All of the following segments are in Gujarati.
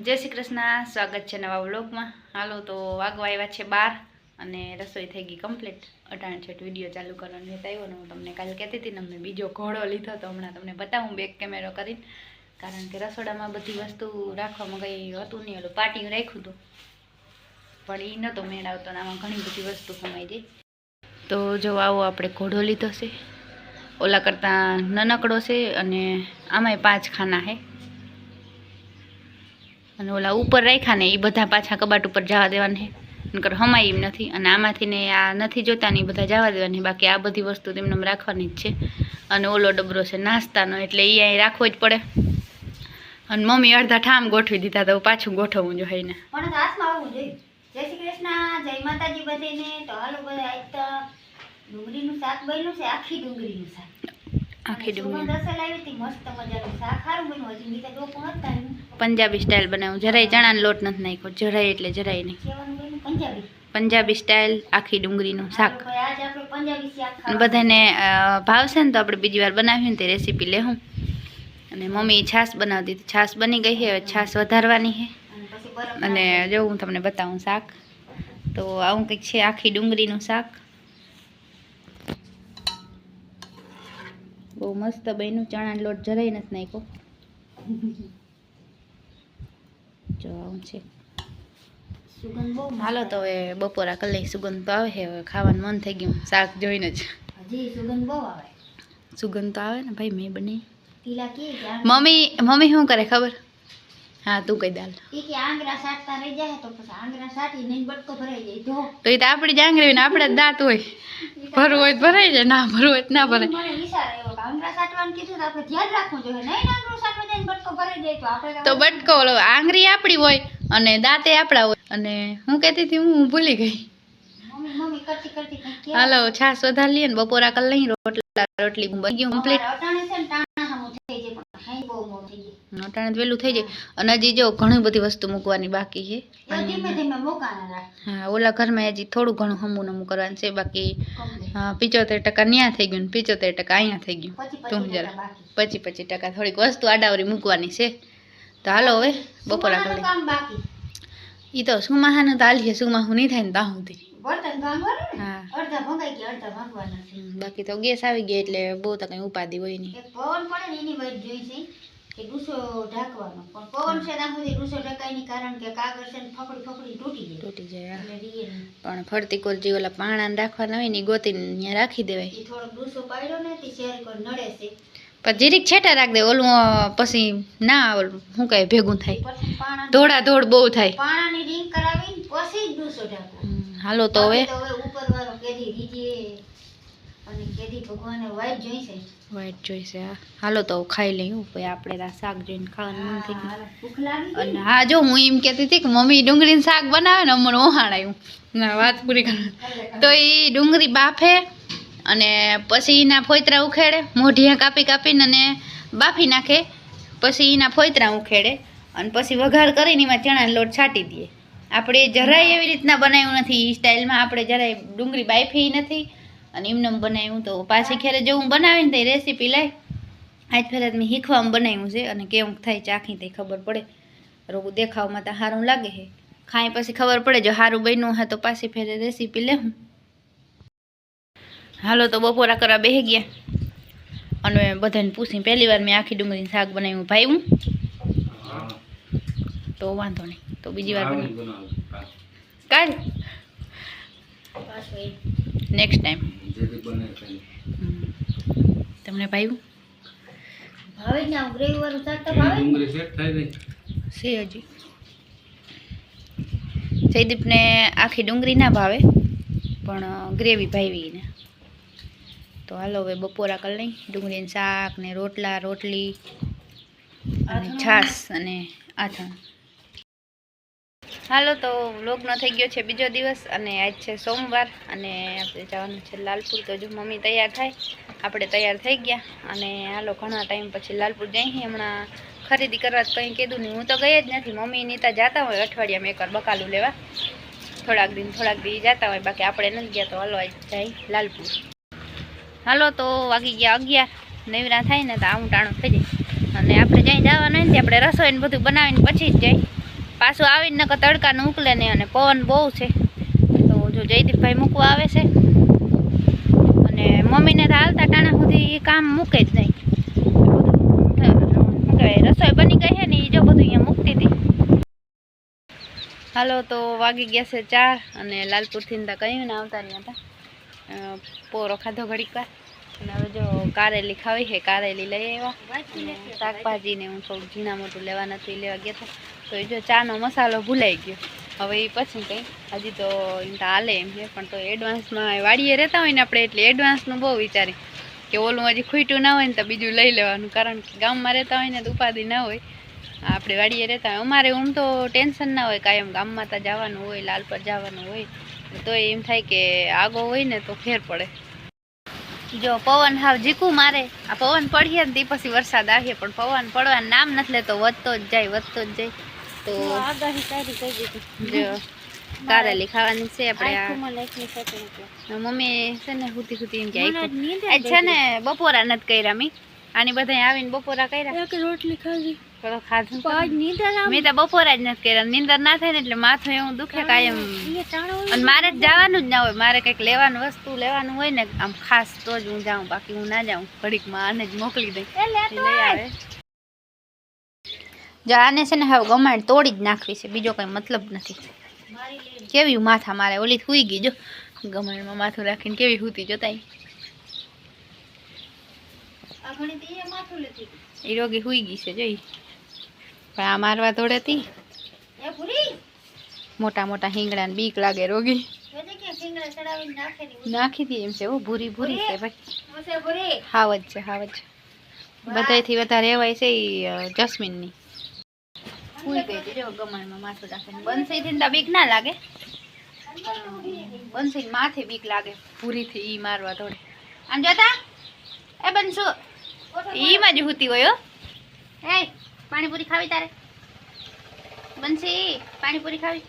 जय श्री कृष्ण। स्वागत है नवा व्लॉग में। हालो तो वागवा आव्या छे 12 અને રસોઈ થઈ ગઈ કમ્પ્લીટ। 68 વિડીયો ચાલુ કરવાનો હતો ને હું તમને કાલે કહેતી હતી ને મેં બીજો ઘોડો લીધો તો હમણાં તમને બતાવું બેક કેમેરો કરીને, કારણ કે રસોડામાં બધી વસ્તુ રાખવામાં કંઈ હતું નહીં, ઓલું પાટિયું રાખ્યું હતું પણ એ નહોતો મેળ આવતો ને આમાં ઘણી બધી વસ્તુ કમાઈ જાય। તો જો આવો આપણે ઘોડો લીધો છે, ઓલા કરતાં નાનકડો છે અને આમાંય 5 ખાના છે અને ઓલા ઉપર રાખ્યા ને એ બધા પાછા કબાટ ઉપર જવા દેવાના છે, નકર હમાય એમ નથી। અને આમાંથી ને આ નથી જોતા ને એ બધા જવા દેવાની, બાકી આ બધી વસ્તુ તેમને રાખવાની જ છે। અને ઓલો ડબરો છે નાસ્તાનો એટલે એ અહીં રાખવો જ પડે। અને મમ્મી અડધા ઠામ ગોઠવી દીધા તો પાછું ગોઠવવું જોઈએ ને પણ હાથમાં આવવું જોઈએ। જય શ્રી કૃષ્ણ, જય માતાજી બધાને। તો હાલો બધા આજ તો ડુંગળીનું શાક બન્યું છે, આખી ડુંગળીનું શાક। આખી ડુંગળી રસલ આવી હતી મસ્ત મજાનું શાક, સારું બન્યું। હજી મીઠા ડોકો હતા પંજાબી સ્ટાઇલ બનાવું, જરાય ચણાનો લોટ નથી નાખ્યો, જરાય એટલે જરાય નહીં, સેવાનું બન્યું પંજાબી પંજાબી સ્ટાઇલ આખી ડુંગળીનું શાક। આજ આપણે પંજાબી શાક બધાને ભાવશે ને તો આપણે બીજી વાર બનાવ્યું ને તે રેસીપી લેવું। અને મમ્મી છાશ બનાવતી હતી, છાશ બની ગઈ છે, હવે છાશ વધારવાની છે। અને જો હું તમને બતાવું શાક, તો આવું કંઈક છે આખી ડુંગળીનું શાક, બહુ મસ્ત બન્યું। ચણાનો લોટ જરાય નથી નાખ્યો, જો આવું છે। સુગંધ બહુ હાલો તો હવે બપોરા કરી લઈ, સુગંધ તો આવે છે, હવે ખાવાનું મન થઈ ગયું શાક જોઈને જ। હજી સુગંધ બહુ આવે, સુગંધ તો આવે ને ભાઈ, મેં બની। ટીલા કે મમ્મી શું કરે ખબર? હા તું કઈ દાલ કે આંગરા સાટતા રહી જાય તો પછી આંગરા સાટી નહીં બટકો ભરાઈ જાય તો એ તો આપણી જ આંગળી હોય ને આપણે જ દાંત હોય, ભરવું હોય તો ભરાઈ જાય, ના ભરવું હોય તો ના ભરાય। મને વિચાર આવ્યો કે આંગરા સાટવાનું કીધું તો આપણે ધ્યાન રાખવું જોઈએ, નહીં આંગળું સાટવા જાય ને બટકો ભરાઈ જાય તો આપણે તો બટકો ઓલો આંગળી આપણી હોય અને દાંતે આપણા હોય। અને હું કહેતી હતી, હું ભૂલી ગઈ। મમ્મી કરતી કરતી કંઈક હાલો છાશ વધારી લઈએ ને બપોરા કરી લઈ, રોટલી બની ગયું કમ્પ્લીટ। અટાણે છે ને ટાણા સામું થઈ જાય પણ હાઈ બહુ મોં થઈ જાય, અટાણે વેલું થઈ જાય। અને હજી જો ઘણી બધી વસ્તુ મૂકવાની બાકી છે। એ ધીમે ધીમે મોકાના રાખ। હા ઓલા ઘરમાં હજી થોડું ઘણું હમું નમું કરવાનું છે, બાકી 75% ન્યા થઈ ગયું ને 75% અહીંયા થઈ ગયું। તું જરા 25% થોડીક વસ્તુ આડાવરી મૂકવાની છે। તો હાલો હવે બપોરા કરી લઈએ। કામ બાકી ઈ તો સુમાહાનું તો હાલીએ, સુમાહું નહીં થાય ને ત્યાં સુધી। બર્તન ભાંગવાનું ને, હા અડધા ભંગાઈ ગયા અડધા ભાંગવાના છે। બાકી તો ગેસ આવી ગઈ એટલે બહુ તો કંઈ ઉપાધિ હોય નહીં। એક પવન પડે ને એની વાત જોઈ છે કે ડૂસો ઢાંકવાનો, પણ પવન છે ત્યાં સુધી ડૂસો ઢકાય નહીં, કારણ કે કાગળ છે ને ફકડી ફકડી તૂટી જાય હા। એટલે રીએ નહીં। પણ ફરતી કોરજી ઓલા પાણાને રાખવાના હોય ને ઈ ગોતીને ત્યાં રાખી દેવાય। એ થોડોક ડૂસો પાડ્યો ને તે શેર કર નડે છે, પણ જીરીક છેટા રાખ દે, ઓલું પછી ના ઓલું શું કહે ભેગું થાય, પછી પાણા દોડા દોડ બહુ થાય। પાણાની રીંગ કરાવીને પછી જ ડૂસો ઢાંકવો। હાલો તો હવે ઉપર વાળો કેદી રીજે અને કેદી ભગવાને વાઈટ જોઈશે, વાઈટ જોઈશે। હા હાલો તો ખાઈ લઈ, ભાઈ આપણે આ શાક જોઈને ખાવાનું મન થઈ ગયું। ભૂખ લાગી અને હા જો હું એમ કહેતી હતી કે મમ્મી ડુંગળીનું શાક બનાવે ને અમને ઓહાણ આવ્યું, ના વાત પૂરી કરવા તો એ ડુંગળી બાફે અને પછી એના ફોતરા ઉખેડે, મોઢિયા કાપી કાપીને અને બાફી નાખે, પછી એના ફોતરા ઉખેડે અને પછી વઘાર કરીને એમાં ચણાનો લોટ છાંટી દે। આપણે જરાય એવી રીતના બનાવ્યું નથી એ સ્ટાઇલમાં, આપણે જરાય ડુંગળી બાફી નથી અને એમને બનાવ્યું। તો પાછી ખેરે જો હું બનાવીને તો એ રેસીપી લાવી આજ ફેર મેં શીખવામાં બનાવ્યું છે, અને કેવું થાય ચાખી તે ખબર પડે। રોગું દેખાવમાં તો સારું લાગે છે, ખાઈ પછી ખબર પડે, જો સારું બન્યું હોય તો પાછી ફેરે રેસીપી લેવું। હાલો તો બપોરા કરવા બેસી ગયા અને બધાને પૂછી પહેલી વાર મેં આખી ડુંગળીનું શાક બનાવ્યું, ભાઈ હું તો વાંધો નહીં, તો બીજી વાર બનાવું કાલ નેક્સ્ટ ટાઈમ તમને ભાઈ ભાવે જ ના ગ્રેવી વાળું શાક તો ભાવે છે હજી। જયદીપને આખી ડુંગળી ના ભાવે પણ ગ્રેવી ભાવી ને। તો હાલો હવે બપોરા કરી લઈ, ડુંગળીનું શાક ને રોટલા રોટલી અને છાશ અને આથણ। હાલો તો વ્લોગનો થઈ ગયો છે બીજો દિવસ અને આજ છે સોમવાર અને આપણે જવાનું છે લાલપુર। તો જો મમ્મી તૈયાર થાય, આપણે તૈયાર થઈ ગયા અને હાલો ઘણા ટાઈમ પછી લાલપુર જઈએ। હમણાં ખરીદી કરવા કંઈ કીધું નહીં, હું તો ગઈ જ નથી, મમ્મી નીતા જતા હોય અઠવાડિયામાં એકવાર બકાલું લેવા, થોડાક દી જતા હોય, બાકી આપણે નથી ગયા। તો હાલો આજ જાય લાલપુર। હાલો તો વાગી ગયા 11, નેવરા થાય ને તો આવું ટાણું થઈ જાય અને આપણે જ્યાં જવાનું હોય ને આપણે રસોઈને બધું બનાવીને પછી જ જાય। પાછું આવીને નકર તડકાનું ઉકલે નહીં અને પવન બહુ છે. તો જો જયદીપભાઈ મૂકવા આવે છે અને મમ્મીને તો હાલતા ટાણા સુધી કામ મૂકે જ નહીં. રસોઈ બની ગઈ છે ને એ જો બધું અહીંયા મૂકતી હતી. હાલો તો વાગી ગયા છે 4 અને લાલપુરથી ને કહ્યું ને આવતા રહ્યા હતા. પોરો ખાધો ઘડીક વાર અને હવે જો કારેલી ખાવી છે, કારેલી લઈ આવ્યા. શાકભાજી ને હું થોડું ઝીણા મોટું લેવા નથી લેવા ગયા હતા. તો એ જો ચાનો મસાલો ભૂલાઈ ગયો. હવે એ પછી કંઈ હજી તો એમ તો હાલે એમ છે, પણ તો એડવાન્સમાં વાડીએ રહેતા હોય ને આપણે એટલે એડવાન્સનું બહુ વિચારી કે ઓલું હજી ખૂટ્યું ના હોય ને તો બીજું લઈ લેવાનું. કારણ કે ગામમાં રહેતા હોય ને તો ઉપાધિ ના હોય, આપણે વાડીએ રહેતા હોય. અમારે આમ તો ટેન્શન ના હોય, કાયમ ગામમાં તો જવાનું હોય, લાલ પર જવાનું હોય. તો એમ થાય કે આગો હોય ને તો ફેર પડે. જો પવન હાવ જીકું મારે, આ પવન પડીએ ને તે પછી વરસાદ આવીએ, પણ પવન પડવાનું નામ નથી લેતો, વધતો જ જાય વધતો જ જાય. તો જો કારેલી ખાવાની છે આપણે. મમ્મી છે ને હુતી હુતી એમ કે છે ને બપોરા નથી કર્યા મી. આની બધા આવીને બપોરા કર્યા, રોટલી ખાધી મેં તો બપોરા જ નથી કર્યા. નીંદર ના થાય ને એટલે માથું એવું દુખે કાયમ. અને મારે જ જવાનું જ ના હોય, મારે કંઈક લેવાનું વસ્તુ લેવાનું હોય ને આમ ખાસ તો જ હું જાઉં, બાકી હું ના જાઉં. ઘડીકમાં આને જ મોકલી દઈ લઈ આવે. જો આને છે ને હવે ગમાડ તોડી જ નાખવી છે, બીજો કઈ મતલબ નથી. કેવી માથા મારે, ઓલી સુઈ ગઈ જો ગમાડમાં માથું રાખીને કેવી હુતી જોતા. એ રોગી હુઈ ગઈ છે જોઈ, પણ આ મારવા દોડેતી. મોટા મોટા હિંગડા ને બીક લાગે રોગી નાખી દી એમ છે. ઓ ભૂરી ભૂરી છે ભાઈ, હાવ જ છે હાવ જ. બધાથી વધારે એવાય છે જસ્મીન ની. હુઈ ગઈ છે જો ગમાણમાં માથું રાખીને. બંસી થી બીક ના લાગે, બંસી માથે બીક લાગે ભૂરી થી. ઈ મારવા દોડે. આમ જોતા એ બંસુ ઈ માં જ હુતી હોય. એ પાણીપુરી ખાવી તારે? બંસી પાણીપુરી ખાવી?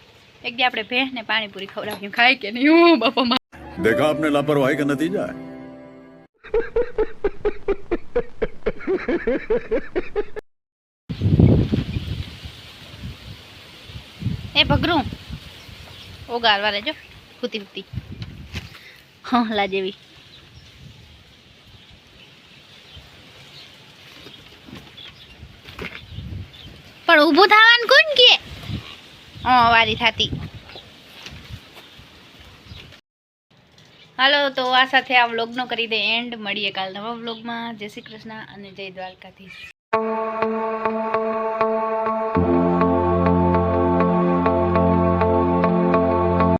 એક દી આપણે ભેંસ ને પાણીપુરી ખવડાવીએ, ખાય કે નહીં? હું બાપા देखा आपने लापरवाही का नतीजा है. એ ભગરું ઓગારવા લેજો હુતી હુતી હલા જેવી. પણ ઊભું થવાનું કોણ કે? વારી થાતી. હાલો તો આ સાથે આ વ્લોગનો કરી દે એન્ડ. મળીએ કાલ નવા વ્લોગમાં. જય શ્રી કૃષ્ણ અને જય દ્વારકાધીશ.